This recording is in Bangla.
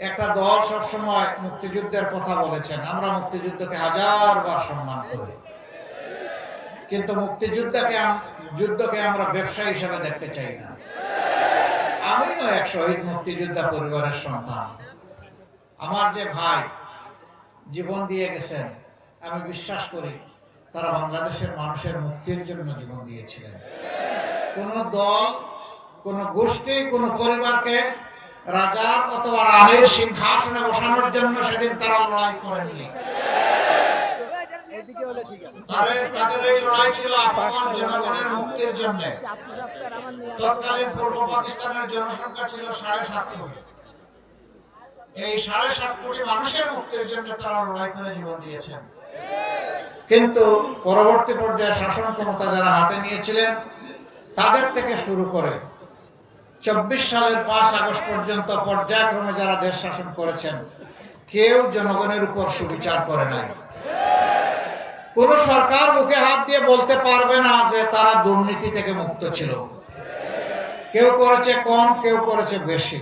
একটা দল সবসময় মুক্তিযুদ্ধের কথা বলেছেন। আমরা মুক্তিযুদ্ধকে হাজারবার সম্মান করি, কিন্তু যুদ্ধকে আমরা ব্যবসা হিসেবে দেখতে চাই না। আমিও এক শহীদ মুক্তিযোদ্ধা পরিবারের সন্তান। আমার যে ভাই জীবন দিয়ে গেছেন, আমি বিশ্বাস করি তারা বাংলাদেশের মানুষের মুক্তির জন্য জীবন দিয়েছিলেন। কোন দল, কোন গোষ্ঠী, কোন পরিবারকে রাজার অথবা রানীর সিংহাসনে বসানোর জন্য সেদিন তারা লড়াই করেননি। তাদের এই লড়াই ছিল আপামর জনগণের মুক্তির জন্য। তৎকালীন পূর্ব পাকিস্তানের জনসংখ্যা ছিল 7.5 কোটি। এই 7.5 কোটি মানুষের মুক্তির জন্য তারা লড়াই করে জীবন দিয়েছেন। কিন্তু পরবর্তী পর্যায়ে শাসন ক্ষমতা যারা হাতে নিয়েছিলেন, তাদের থেকে শুরু করে 24 সালের 5 আগস্ট পর্যন্ত পর্যায়ক্রমে যারা দেশ শাসন করেছেন, কেউ জনগণের উপর সুবিচার করে নাই। কোন সরকার বুকে হাত দিয়ে বলতে পারবে না যে তারা দুর্নীতি থেকে মুক্ত ছিল। কেউ করেছে কম, কেউ করেছে বেশি।